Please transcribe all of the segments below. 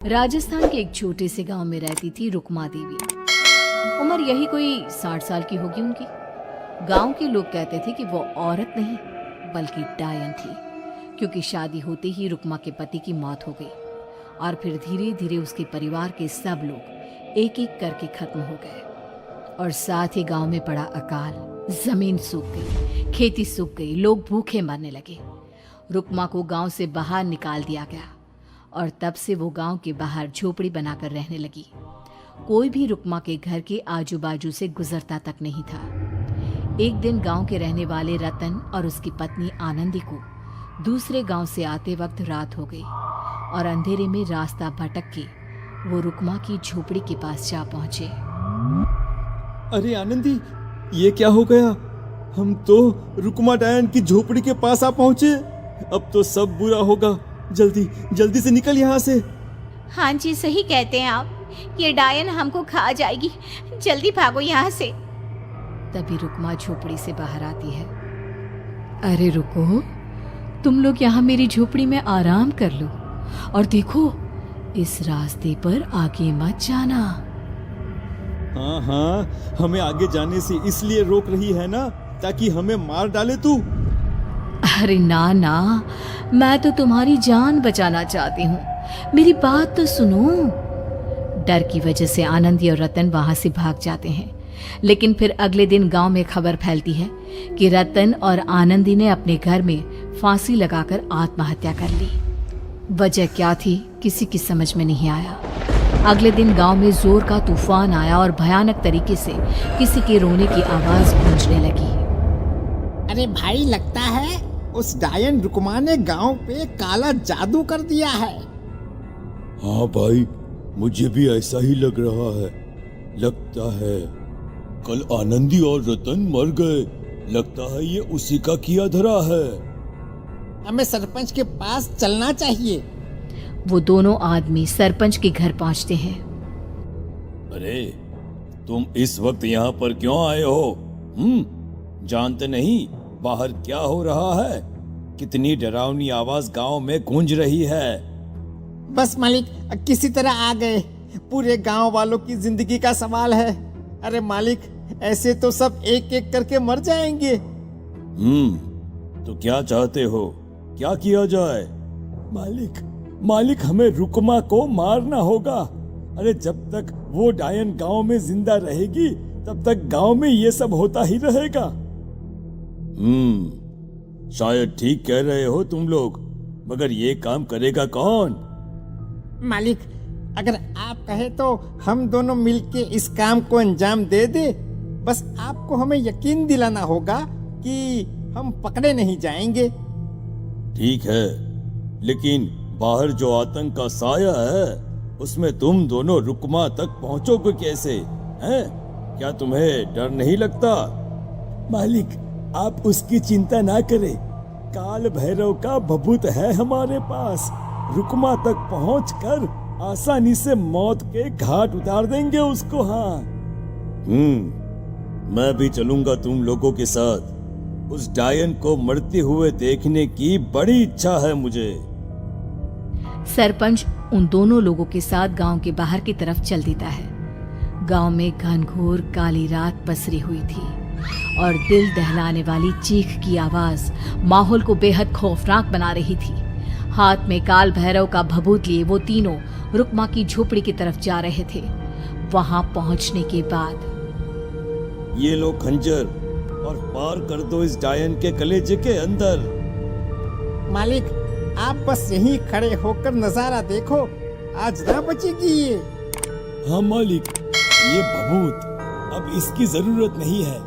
राजस्थान के एक छोटे से गांव में रहती थी रुक्मा देवी। उम्र यही कोई 60 साल की होगी उनकी। गांव के लोग कहते थे कि वो औरत नहीं बल्कि डायन थी, क्योंकि शादी होते ही रुक्मा के पति की मौत हो गई और फिर धीरे धीरे उसके परिवार के सब लोग एक एक करके खत्म हो गए। और साथ ही गांव में पड़ा अकाल, जमीन सूख गई, खेती सूख गई, लोग भूखे मरने लगे। रुक्मा को गांव से बाहर निकाल दिया गया और तब से वो गांव के बाहर झोपड़ी बनाकर रहने लगी। कोई भी रुक्मा के घर के आजू बाजू से गुजरता तक नहीं था। एक दिन गांव के रहने वाले रतन और उसकी पत्नी आनंदी को दूसरे गांव से आते वक्त रात हो गई और अंधेरे में रास्ता भटक के वो रुक्मा की झोपड़ी के पास जा पहुंचे। अरे आनंदी, ये क्या हो गया? हम तो रुक्मा डायन की झोपड़ी के पास आ पहुंचे। अब तो सब बुरा होगा। जल्दी जल्दी से निकल यहाँ से। हाँ जी, सही कहते हैं आप, ये डायन हमको खा जाएगी, जल्दी भागो यहाँ से। तभी रुक्मा झोपड़ी से बाहर आती है। अरे रुको, तुम लोग यहाँ मेरी झोपड़ी में आराम कर लो और देखो, इस रास्ते पर आगे मत जाना। हाँ, हमें आगे जाने से इसलिए रोक रही है ना, ताकि हमें मार डाले तू। अरे ना ना, मैं तो तुम्हारी जान बचाना चाहती हूँ, मेरी बात तो सुनो। डर की वजह से आनंदी और रतन वहां से भाग जाते हैं, लेकिन फिर अगले दिन गांव में खबर फैलती है कि रतन और आनंदी ने अपने घर में फांसी लगाकर आत्महत्या कर ली। वजह क्या थी किसी की समझ में नहीं आया। अगले दिन गांव में जोर का तूफान आया और भयानक तरीके से किसी के रोने की आवाज गूंजने लगी। अरे भाई, लगता है उस डायन रुक्मा ने गांव पे काला जादू कर दिया है। हाँ भाई, मुझे भी ऐसा ही लग रहा है। लगता है कल आनंदी और रतन मर गए। लगता है ये उसी का किया धरा है। हमें सरपंच के पास चलना चाहिए। वो दोनों आदमी सरपंच के घर पहुंचते हैं। अरे, तुम इस वक्त यहाँ पर क्यों आए हो? जानते नहीं बाहर क्या हो रहा है? कितनी डरावनी आवाज गांव में गूंज रही है। बस मालिक, किसी तरह आ गए। पूरे गांव वालों की जिंदगी का सवाल है। अरे मालिक, ऐसे तो सब एक एक करके मर जाएंगे। तो क्या चाहते हो? क्या किया जाए? मालिक, हमें रुक्मा को मारना होगा। अरे जब तक वो डायन गांव में जिंदा रहेगी, तब तक गांव में ये सब होता ही रहेगा। शायद ठीक कह रहे हो तुम लोग, मगर ये काम करेगा कौन? मालिक, अगर आप कहे तो हम दोनों मिलके इस काम को अंजाम दे दे। बस आपको हमें यकीन दिलाना होगा कि हम पकड़े नहीं जाएंगे। ठीक है, लेकिन बाहर जो आतंक का साया है, उसमें तुम दोनों रुक्मा तक पहुंचोगे कैसे? हैं? क्या तुम्हें डर नहीं लगता? मालिक, आप उसकी चिंता ना करें। काल भैरव का भभूत है हमारे पास। रुक्मा तक पहुंचकर आसानी से मौत के घाट उतार देंगे उसको। हाँ, मैं भी चलूंगा तुम लोगों के साथ। उस डायन को मरते हुए देखने की बड़ी इच्छा है मुझे। सरपंच उन दोनों लोगों के साथ गांव के बाहर की तरफ चल देता है। गांव में घनघोर काली रात पसरी हुई थी और दिल दहलाने वाली चीख की आवाज माहौल को बेहद खौफनाक बना रही थी। हाथ में काल भैरव का भभूत लिए वो तीनों रुक्मा की झोपड़ी की तरफ जा रहे थे। वहां पहुंचने के बाद, ये लो खंजर और पार कर दो इस डायन के कलेजे के अंदर। मालिक, आप बस यहीं खड़े होकर नजारा देखो, आज ना बचेगी ये। हाँ मालिक, ये भभूत अब इसकी जरूरत नहीं है।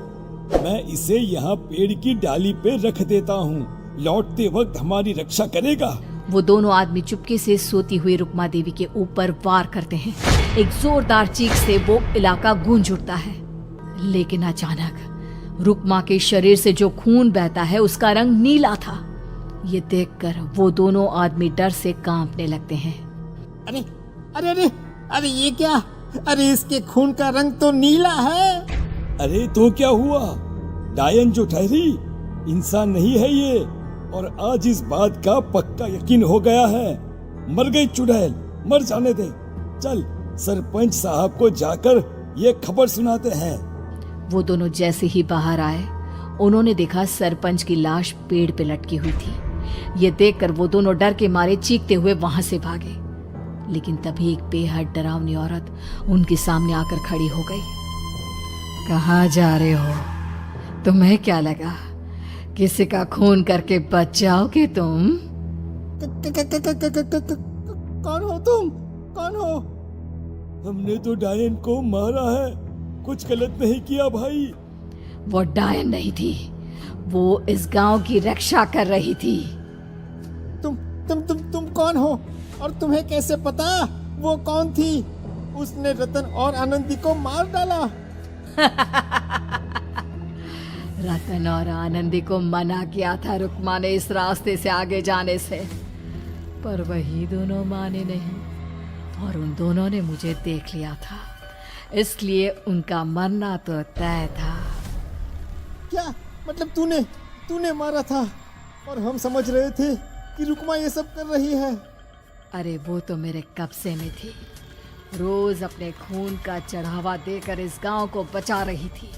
मैं इसे यहाँ पेड़ की डाली पे रख देता हूँ। लौटते वक्त हमारी रक्षा करेगा। वो दोनों आदमी चुपके से सोती हुई रुक्मा देवी के ऊपर वार करते हैं। एक जोरदार चीख से वो इलाका गूंज उठता है, लेकिन अचानक रुक्मा के शरीर से जो खून बहता है उसका रंग नीला था। ये देखकर वो दोनों आदमी डर से कांपने लगते हैं। अरे अरे अरे अरे, ये क्या? अरे इसके खून का रंग तो नीला है। अरे तो क्या हुआ? डायन जो ठहरी इंसान नहीं है ये, और आज इस बात का पक्का यकीन हो गया है। मर गई चुड़ैल, मर जाने दे। चल सरपंच साहब को जाकर ये खबर सुनाते हैं। वो दोनों जैसे ही बाहर आए, उन्होंने देखा सरपंच की लाश पेड़ पे लटकी हुई थी। ये देखकर वो दोनों डर के मारे चीखते हुए वहां से भागे, लेकिन तभी एक बेहद डरावनी औरत उनके सामने आकर खड़ी हो गई। कहाँ जा रहे हो? तुम्हें क्या लगा किसी का खून करके बच जाओगे तुम? कौन हो तुम? कौन हो? हमने तो डायन को मारा है, कुछ गलत नहीं किया भाई। वो डायन नहीं थी, वो इस गांव की रक्षा कर रही थी। तुम कौन हो? और तुम्हें कैसे पता वो कौन थी? उसने रतन और आनंदी को मार डाला। रतन और आनंदी को मना किया था रुक्मा ने इस रास्ते से आगे जाने से, पर वही दोनों माने नहीं और उन दोनों ने मुझे देख लिया था, इसलिए उनका मरना तो तय था। क्या मतलब तूने मारा था? और हम समझ रहे थे कि रुक्मा ये सब कर रही है। अरे वो तो मेरे कब्जे में थी, रोज अपने खून का चढ़ावा देकर इस गांव को बचा रही थी,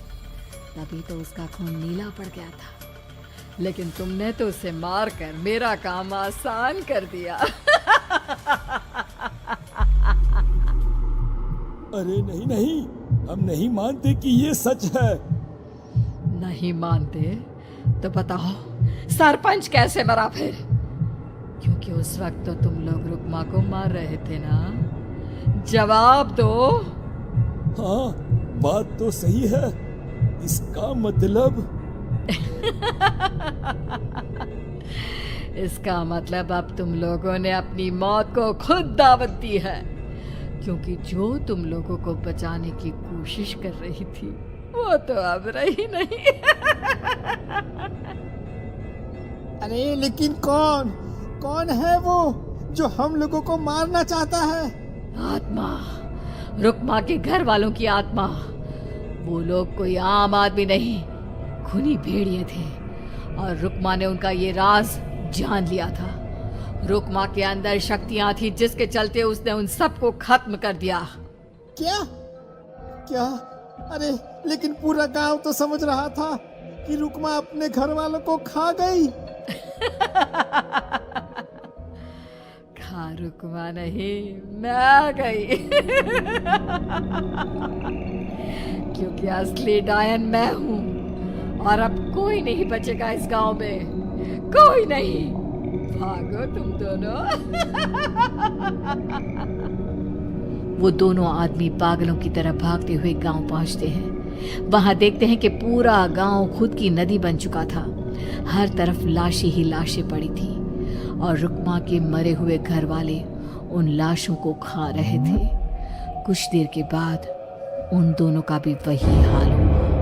तभी तो उसका खून नीला पड़ गया था। लेकिन तुमने तो उसे मारकर मेरा काम आसान कर दिया। अरे नहीं नहीं, हम नहीं मानते कि ये सच है। नहीं मानते तो बताओ सरपंच कैसे मरा फिर? क्योंकि उस वक्त तो तुम लोग रुक्मा को मार रहे थे ना, जवाब दो। हाँ बात तो सही है, इसका मतलब इसका मतलब अब तुम लोगों ने अपनी मौत को खुद दावत दी है, क्योंकि जो तुम लोगों को बचाने की कोशिश कर रही थी वो तो अब रही नहीं। अरे लेकिन कौन है वो जो हम लोगों को मारना चाहता है? आत्मा, रुक्मा के घर वालों की आत्मा। वो लोग कोई आम आदमी नहीं, खूनी भेड़िए थे और रुक्मा ने उनका ये राज जान लिया था। रुक्मा के अंदर शक्तियां थी जिसके चलते उसने उन सबको खत्म कर दिया। क्या? अरे लेकिन पूरा गांव तो समझ रहा था कि रुक्मा अपने घर वालों को खा गई। खा रुक्मा नहीं, मैं आ गई। क्योंकि असली डायन मैं हूँ और अब कोई नहीं बचेगा इस गांव में, कोई नहीं। भागो तुम दोनों। वो दोनों आदमी पागलों की तरह भागते हुए गांव पहुंचते हैं। वहां देखते हैं कि पूरा गांव खुद की नदी बन चुका था। हर तरफ लाशें ही लाशें पड़ी थी और रुक्मा के मरे हुए घर वाले उन लाशों को खा रहे थे। कुछ देर के बाद उन दोनों का भी वही हाल हुआ।